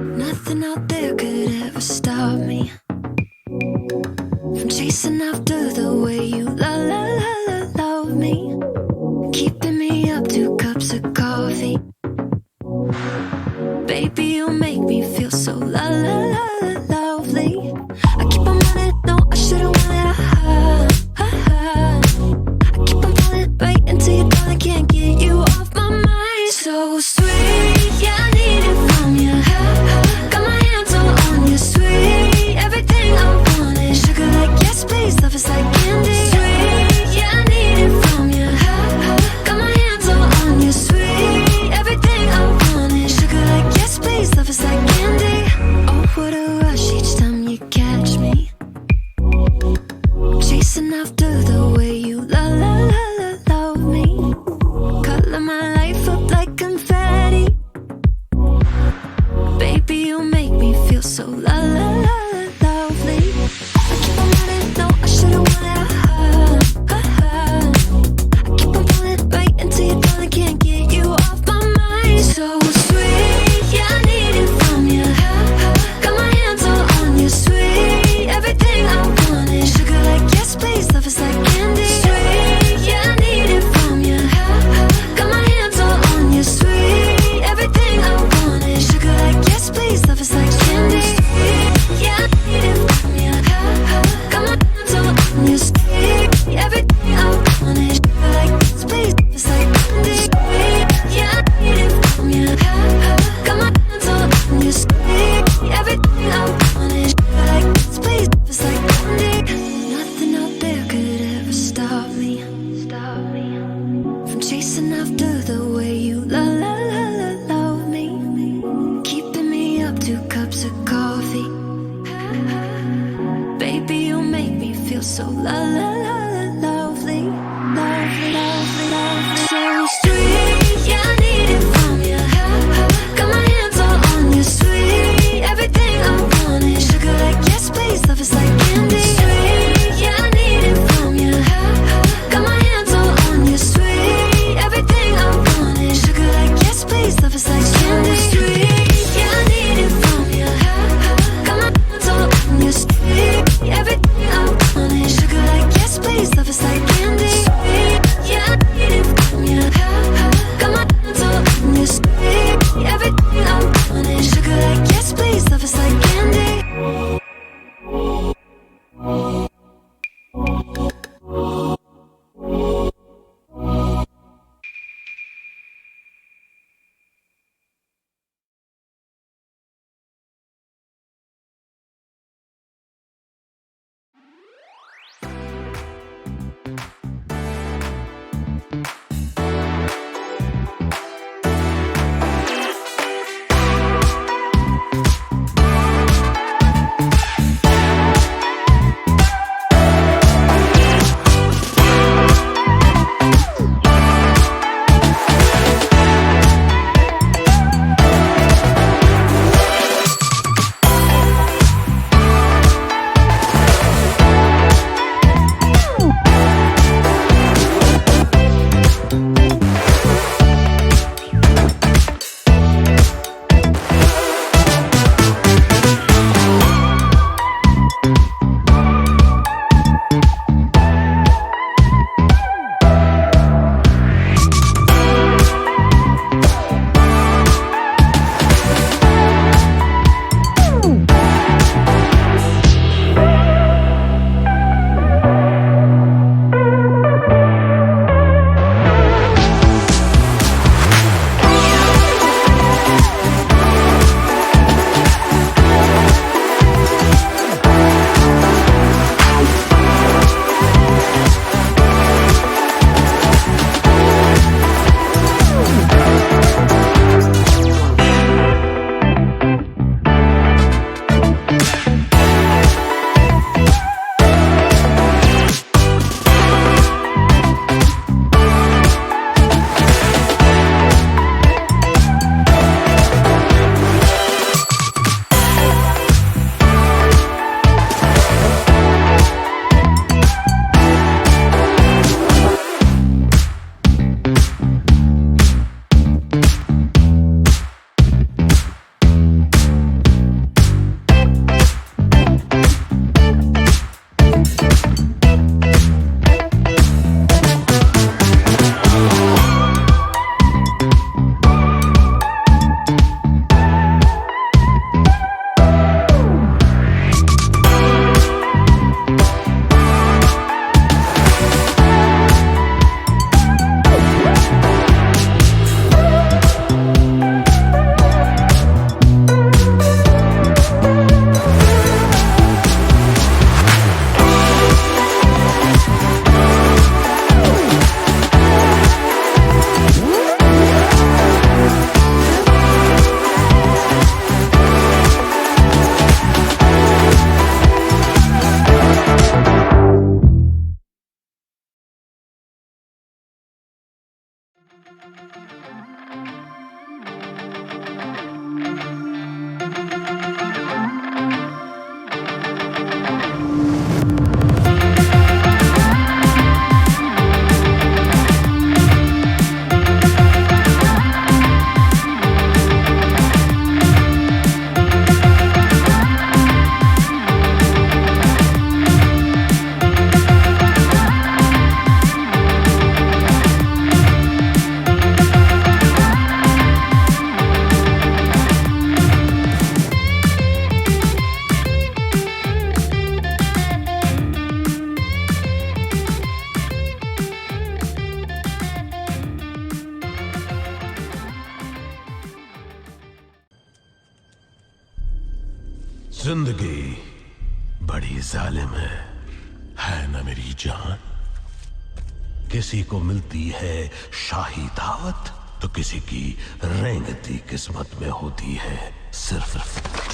Nothing out there could ever stop me from chasing after the way you love me, keeping me up 2 cups of coffee. Baby, you make me feel so lovely. I keep on running, no, I shouldn't want it. I keep on falling right into your thought, I can't get you off my mind. So sweet, yeah, I need it from you. Got my hands all on you, sweet. Everything I want is sugar like yes, please. Love is like candy. Sweet, yeah, I need it from you. Got my hands all on you, sweet. Everything I want is sugar like yes, please. Love is like candy. Oh, what a rush each time you catch me chasing after the way you love me. Color my life up like confetti. Baby, you make me feel so lovely. I keep on running, no, I shouldn't want it. I keep on falling right into your thought, I can't get you off my mind. So sweet, yeah, I need it from you. Got my hands all on you, sweet. Everything I want is sugar like yes, please. Love is like candy. Sweet, yeah, I need it from you. Got my hands all on you, sweet. Everything I want is sugar like yes, please. Love is like candy. Yeah, I need it from you. Got my hands all on you, sweet. Everything I want is sugar like yes, please. Love is like candy. Yeah, I need it from you. Got my hands all on you, sweet. Everything I want is sugar like yes, please. Love is like candy. Nothing out there could ever stop me from chasing after the way you love me, keeping me up 2 cups of coffee. Baby, you make me feel so lovely. So sweet, yeah, I need it from you. Got my hands all on you, sweet. Everything I want is sugar like yes, please. Love is like candy. Sweet, yeah, I need it from you. Got my hands all on you, sweet. Everything I want is sugar like yes, please. Love is like candy. Sweet, yeah, I need it from you. Got my hands all on you, sweet. Everything I want is sugar like yes, please. जिंदगी बड़ी जालिम है ना मेरी जान। किसी को मिलती है शाही दावत तो किसी की रेंगती किस्मत में होती है सिर्फ